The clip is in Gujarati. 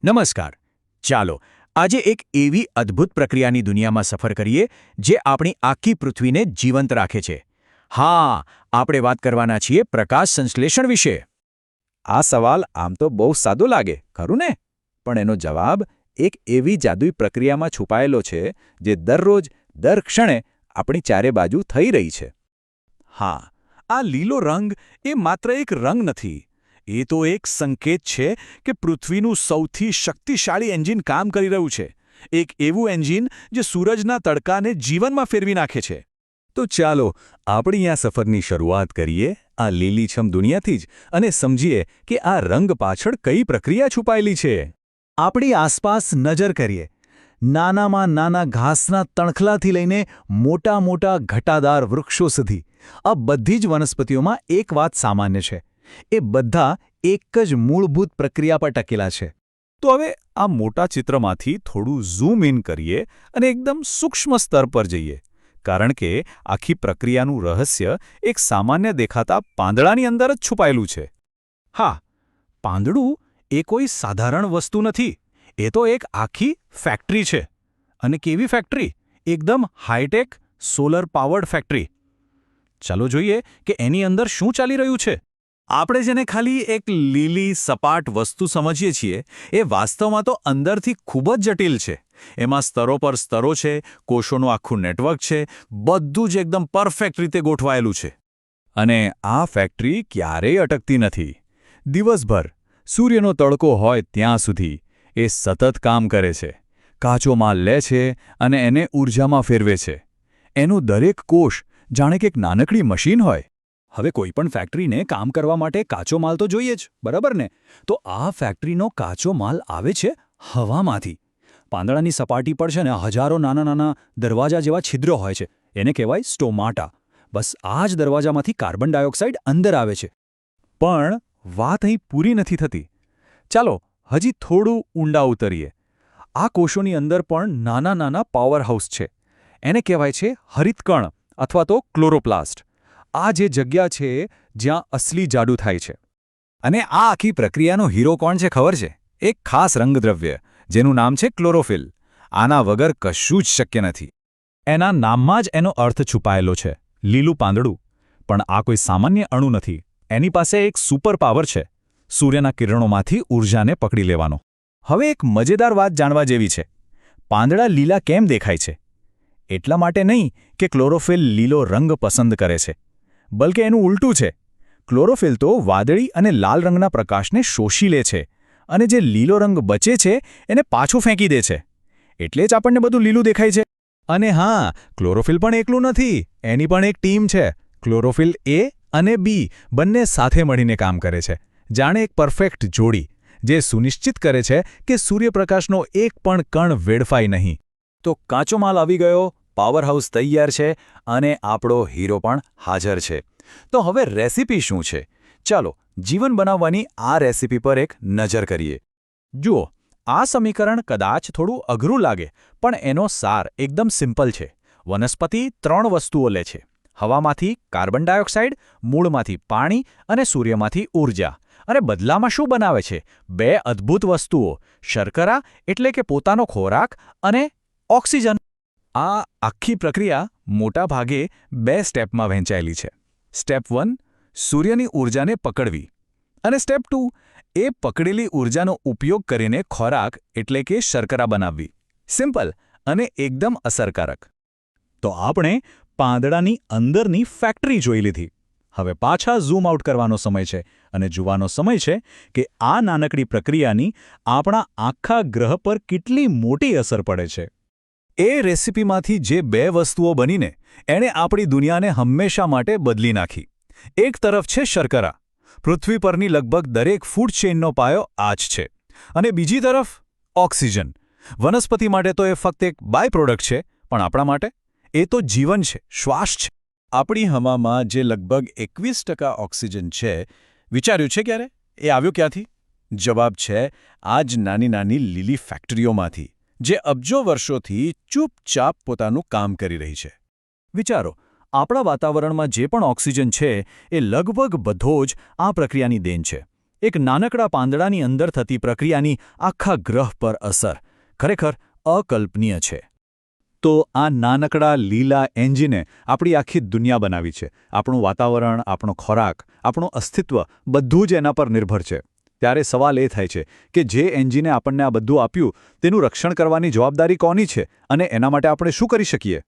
નમસ્કાર. ચાલો આજે એક એવી અદ્ભુત પ્રક્રિયાની દુનિયામાં સફર કરીએ જે આપણી આખી પૃથ્વીને જીવંત રાખે છે. હા, આપણે વાત કરવાના છીએ પ્રકાશ સંશ્લેષણ વિશે. આ સવાલ આમ તો બહુ સાદો લાગે, ખરું ને? પણ એનો જવાબ એક એવી જાદુઈ પ્રક્રિયામાં છુપાયેલો છે જે દરરોજ, દર ક્ષણે આપણી ચારે બાજુ થઈ રહી છે. હા, આ લીલો રંગ એ માત્ર એક રંગ નથી. એ તો એક સંકેત છે કે પૃથ્વીનું સૌથી શક્તિશાળી એન્જિન કામ કરી રહ્યું છે. એક એવું એન્જિન જે સૂરજના તડકાને જીવનમાં ફેરવી નાખે છે. તો ચાલો આપણી આ સફરની શરૂઆત કરીએ આ લીલીછમ દુનિયાથી જ અને સમજીએ કે આ રંગ પાછળ કઈ પ્રક્રિયા છુપાયેલી છે. આપણી આસપાસ નજર કરીએ. નાનામાં નાના ઘાસના તણખલાથી લઈને મોટા મોટા ઘટાદાર વૃક્ષો સુધી આ બધી જ વનસ્પતિઓમાં એક વાત સામાન્ય છે. એ બધા એક જ મૂળભૂત પ્રક્રિયા પર ટકેલા છે. તો હવે આ મોટા ચિત્રમાંથી થોડું ઝૂમ ઇન કરીએ અને એકદમ સૂક્ષ્મ સ્તર પર જઈએ. કારણ કે આખી પ્રક્રિયાનું રહસ્ય એક સામાન્ય દેખાતા પાંદડાની અંદર જ છુપાયેલું છે. હા, પાંદડું એ કોઈ સાધારણ વસ્તુ નથી. એ તો એક આખી ફેક્ટરી છે. અને કેવી ફેક્ટરી? એકદમ હાઈટેક સોલર પાવર્ડ ફેક્ટરી. ચાલો જોઈએ કે એની અંદર શું ચાલી રહ્યું છે. આપણે જેને ખાલી એક લીલી સપાટ વસ્તુ સમજીએ છીએ એ વાસ્તવમાં તો અંદરથી ખૂબ જ જટિલ છે. એમાં સ્તરો પર સ્તરો છે, કોષોનું આખું નેટવર્ક છે, બધું જ એકદમ પરફેક્ટ રીતે ગોઠવાયેલું છે. અને આ ફેક્ટરી ક્યારેય અટકતી નથી. દિવસભર સૂર્યનો તડકો હોય ત્યાં સુધી એ સતત કામ કરે છે. કાચો માલ લે છે અને એને ઊર્જામાં ફેરવે છે. એનું દરેક કોષ જાણે કે એક નાનકડી મશીન હોય. હવે કોઈપણ ફેક્ટરીને કામ કરવા માટે કાચો માલ તો જોઈએ જ, બરાબર ને? તો આ ફેક્ટરીનો કાચો માલ આવે છે હવામાંથી. પાંદડાની સપાટી પર છે ને હજારો નાના નાના દરવાજા જેવા છિદ્રો હોય છે. એને કહેવાય સ્ટોમાટા. બસ આ જ દરવાજામાંથી કાર્બન ડાયોક્સાઇડ અંદર આવે છે. પણ વાત અહીં પૂરી નથી થતી. ચાલો હજી થોડું ઊંડા ઉતરીએ. આ કોષોની અંદર પણ નાના નાના પાવર હાઉસ છે. એને કહેવાય છે હરિતકણ અથવા તો ક્લોરોપ્લાસ્ટ. આ જે જગ્યા છે જ્યાં અસલી જાદુ થાય છે. અને આ આખી પ્રક્રિયાનો હીરો કોણ છે ખબર છે? એક ખાસ રંગદ્રવ્ય જેનું નામ છે ક્લોરોફિલ. આના વગર કશું જ શક્ય નથી. એના નામમાં જ એનો અર્થ છુપાયેલો છે, લીલું પાંદડું. પણ આ કોઈ સામાન્ય અણુ નથી. એની પાસે એક સુપર પાવર છે, સૂર્યના કિરણોમાંથી ઊર્જાને પકડી લેવાનો. હવે એક મજેદાર વાત જાણવા જેવી છે. પાંદડા લીલા કેમ દેખાય છે? એટલા માટે નહીં કે ક્લોરોફિલ લીલો રંગ પસંદ કરે છે, બલકે એનું ઉલટું છે. ક્લોરોફિલ તો વાદળી અને લાલ રંગના પ્રકાશને શોષી લે છે અને જે લીલો રંગ બચે છે એને પાછો ફેંકી દે છે. એટલે જ આપણને બધું લીલું દેખાય છે. અને હા, ક્લોરોફિલ પણ એકલું નથી. એની પણ એક ટીમ છે. ક્લોરોફિલ એ અને બી બંને સાથે મળીને કામ કરે છે, જાણે એક પરફેક્ટ જોડી, જે સુનિશ્ચિત કરે છે કે સૂર્યપ્રકાશનો એક પણ કણ વેડફાય નહીં. તો કાચો માલ આવી ગયો, પાવર હાઉસ તૈયાર છે અને આપણો હીરો પણ હાજર છે. તો હવે રેસિપી શું છે? ચાલો જીવન બનાવવાની આ રેસિપી પર એક નજર કરીએ. જુઓ, આ સમીકરણ કદાચ થોડું અઘરું લાગે, પણ એનો સાર એકદમ સિમ્પલ છે. વનસ્પતિ 3 વસ્તુઓ લે છે: હવામાંથી કાર્બન ડાયોક્સાઇડ, મૂળમાંથી પાણી અને સૂર્યમાંથી ઊર્જા. અને બદલામાં શું બનાવે છે? 2 અદ્ભુત વસ્તુઓ: શર્કરા એટલે કે પોતાનો ખોરાક અને ઓક્સિજન. આ આખી પ્રક્રિયા મોટા ભાગે 2 સ્ટેપમાં વહેંચાયેલી છે. સ્ટેપ 1, સૂર્યની ઊર્જાને પકડવી. અને સ્ટેપ 2, એ પકડેલી ઊર્જાનો ઉપયોગ કરીને ખોરાક એટલે કે શર્કરા બનાવવી. સિમ્પલ અને એકદમ અસરકારક. તો આપણે પાંદડાની અંદરની ફેક્ટરી જોઈ લીધી. હવે પાછા ઝૂમ આઉટ કરવાનો સમય છે અને જોવાનો સમય છે કે આ નાનકડી પ્રક્રિયાની આપણા આખા ગ્રહ પર કેટલી મોટી અસર પડે છે. એ રેસિપીમાંથી જે 2 વસ્તુઓ બનીને એણે આપણી દુનિયાને હંમેશા માટે બદલી નાખી. એક તરફ છે શર્કરા. પૃથ્વી પરની લગભગ દરેક ફૂડ ચેઇનનો પાયો આ જ છે. અને બીજી તરફ ઓક્સિજન. વનસ્પતિ માટે તો એ ફક્ત એક બાય પ્રોડક્ટ છે, પણ આપણા માટે એ તો જીવન છે, શ્વાસ છે. આપણી હવામાં જે લગભગ 21% ઓક્સિજન છે, વિચાર્યું છે ક્યારે એ આવ્યું ક્યાંથી? જવાબ છે આ જ નાની નાની લીલી ફેક્ટરીઓમાંથી, જે અબજો વર્ષોથી ચૂપચાપ પોતાનું કામ કરી રહી છે. વિચારો, આપણા વાતાવરણમાં જે પણ ઓક્સિજન છે એ લગભગ બધો જ આ પ્રક્રિયાની દેન છે. એક નાનકડા પાંદડાની અંદર થતી પ્રક્રિયાની આખા ગ્રહ પર અસર ખરેખર અકલ્પનીય છે. તો આ નાનકડા લીલા એન્જિને આપણી આખી દુનિયા બનાવી છે. આપણું વાતાવરણ, આપણો ખોરાક, આપણું અસ્તિત્વ બધું જ એના પર નિર્ભર છે. ત્યારે સવાલ એ થાય છે કે જે એન્જિને આપણને આ બધું આપ્યું તેનું રક્ષણ કરવાની જવાબદારી કોની છે અને એના માટે આપણે શું કરી શકીએ?